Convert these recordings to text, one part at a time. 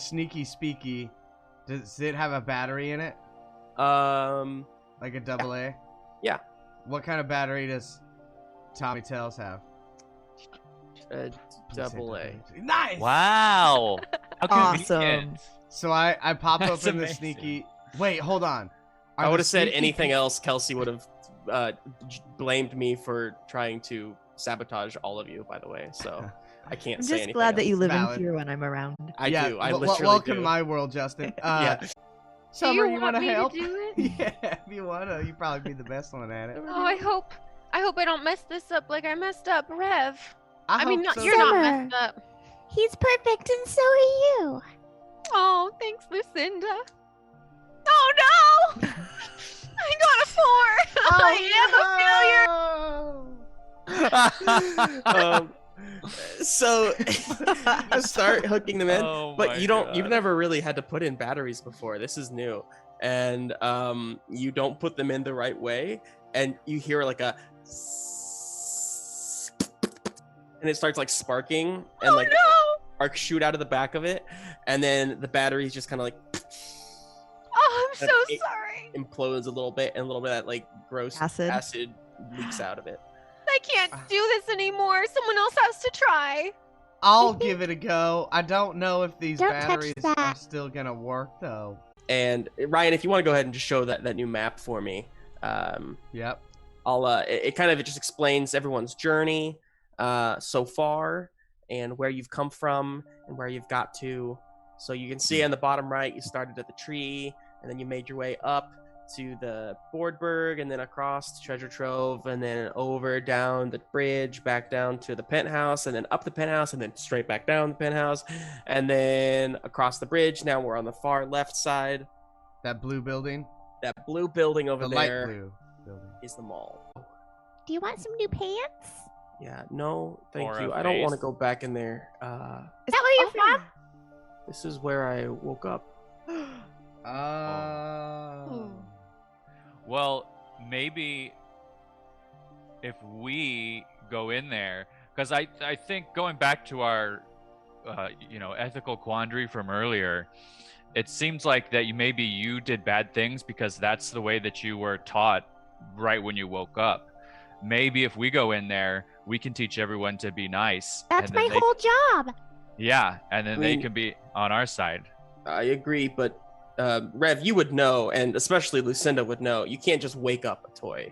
Sneaky Speaky, does it have a battery in it? Like a double A? Yeah. What kind of battery does Tommy Tails have? Double A. Nice! Wow. How Awesome. convenient. So I pop up That's in the amazing. sneaky... Wait, hold on. I would have said anything else, Kelsey would have blamed me for trying to sabotage all of you, by the way. So I can't I'm say just anything glad that you else. live Valid. in fear when I'm around. I do. I literally welcome do. to my world, Justin. Yeah. Summer, you want want to me to help? do it? Yeah, if you want to, you'd probably be the best one at it. Oh, I hope I don't mess this up like I messed up Rev. I mean, hope so. you're not Summer. messed up. He's perfect and so are you. Oh, thanks, Lucinda. Oh no! I got a 4. I am a failure. So you start hooking them in, Oh but my you've God. never really had to put in batteries before. This is new, and you don't put them in the right way, and you hear like a, and it starts like sparking, and like sparks shoot out of the back of it, and then the batteries just kind of like Oh, I'm so It- sorry. implodes a little bit, and a little bit of that like gross Acid. leaks out of it. I can't do this anymore. Someone else has to try. I'll give it a go. I don't know if these Don't touch batteries that. are still gonna work though. And Ryan, if you want to go ahead and just show that new map for me, Yep. I'll it kind of just explains everyone's journey so far and where you've come from and where you've got to. So you can see on the bottom right, you started at the tree, and then you made your way up to the Boardberg, and then across the Treasure Trove, and then over down the bridge, back down to the penthouse, and then up the penthouse, and then straight back down the penthouse, and then across the bridge. Now we're on the far left side. That blue building. That blue building over The there light blue building. is the mall. Do you want some new pants? Yeah, no, thank Or you. a I don't want to face. go back in there. Is that where you're from? This is where I woke up. Oh. Well, maybe if we go in there, because I think going back to our, ethical quandary from earlier, it seems like that maybe you did bad things because that's the way that you were taught right when you woke up. Maybe if we go in there, we can teach everyone to be nice. That's and then my whole job. Yeah, and then I they mean- can be on our side. I agree, but Rev, you would know, and especially Lucinda would know, you can't just wake up a toy.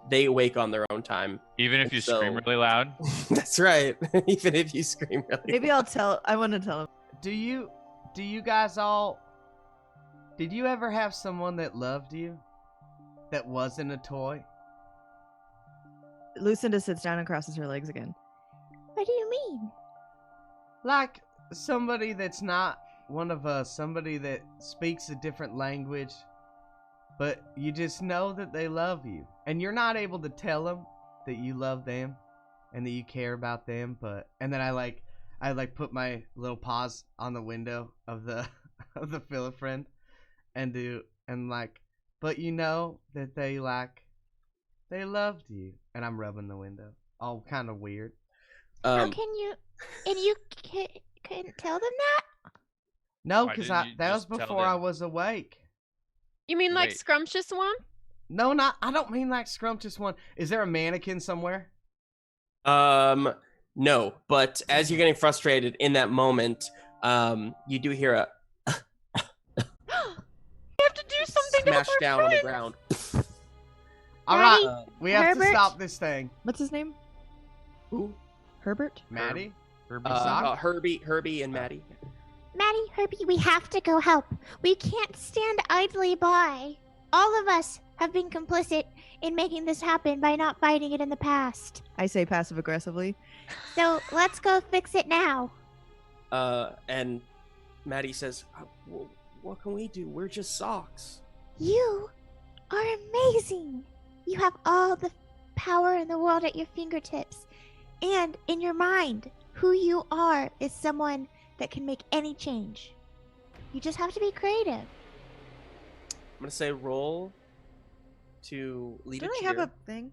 They wake on their own time. Even if you scream So- really loud. That's right. Even if you scream really Maybe I'll tell. I want to tell him. Do you guys all? Did you ever have someone that loved you, that wasn't a toy? Lucinda sits down and crosses her legs again. What do you mean? Like somebody that's not one of us, somebody that speaks a different language, but you just know that they love you, and you're not able to tell them that you love them and that you care about them. And then I put my little paws on the window of the of the Philip friend, but you know that they loved you, and I'm rubbing the window, all kind of weird. How Um, can you? And you couldn't tell them that? No, Why because didn't you that was just tell before I them? was awake. You mean like Wait. scrumptious one? No, I don't mean like scrumptious one. Is there a mannequin somewhere? no, but as you're getting frustrated in that moment, you do hear a We have to do something to help smash our down on the friends. ground. All Maddie, right, we have to Herbert? stop this thing. What's his name? Who? Herbert? Maddie? Herbie and Maddie. Maddie, Herbie, we have to go help. We can't stand idly by. All of us have been complicit in making this happen by not fighting it in the past. I say passive aggressively. So let's go fix it now. And Maddie says, "What can we do? We're just socks." You are amazing. You have all the power in the world at your fingertips. And in your mind, who you are is someone that can make any change. You just have to be creative. I'm gonna say roll to lead Don't a I cheer. have a thing?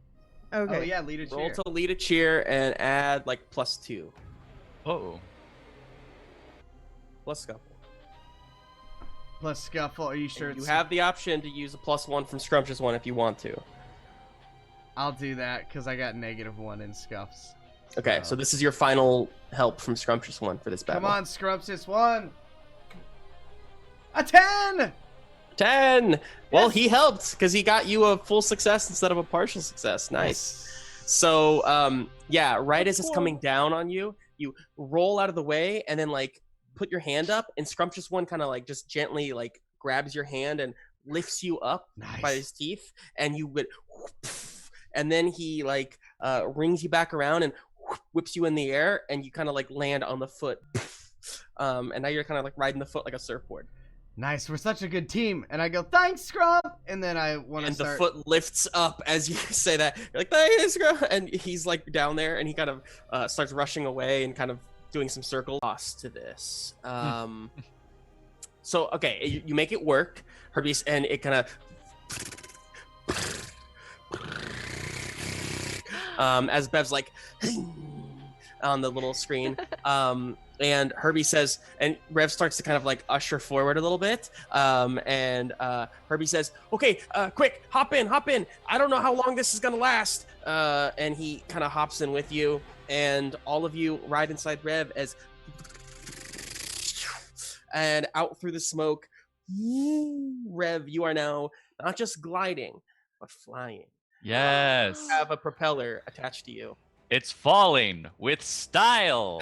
Okay. Oh yeah, lead a Roll cheer. to lead a cheer and add like +2. Oh. plus scuffle. Plus scuffle. Are you sure And it's... you have the option to use a +1 from Scrumptious One if you want to. I'll do that because I got -1 in scuffs. Okay, so this is your final help from Scrumptious One for this battle. Come on, Scrumptious One. A 10! 10! Well, Yes. he helped because he got you a full success instead of a partial success. Nice. So, yeah, right as it's coming down on you, you roll out of the way and then, like, put your hand up, and Scrumptious One kind of, like, just gently, like, grabs your hand and lifts you up by his teeth, and you would... And then he, like, rings you back around and whips you in the air, and you kind of, like, land on the foot. And now you're kind of, like, riding the foot like a surfboard. Nice, we're such a good team. And I go, thanks, Scrub! And then I want to And start... the foot lifts up as you say that. You're like, thanks, Scrub! And he's, like, down there, and he kind of starts rushing away and kind of doing some circles. Lost to this. So, okay, you make it work, Herbie, and it kind of... as Bev's like on the little screen, and Herbie says, and Rev starts to kind of like usher forward a little bit, and Herbie says, okay, quick, hop in, I don't know how long this is gonna last, and he kind of hops in with you, and all of you ride inside Rev as and out through the smoke. Rev, you are now not just gliding but flying. Yes. You have a propeller attached to you. It's falling with style.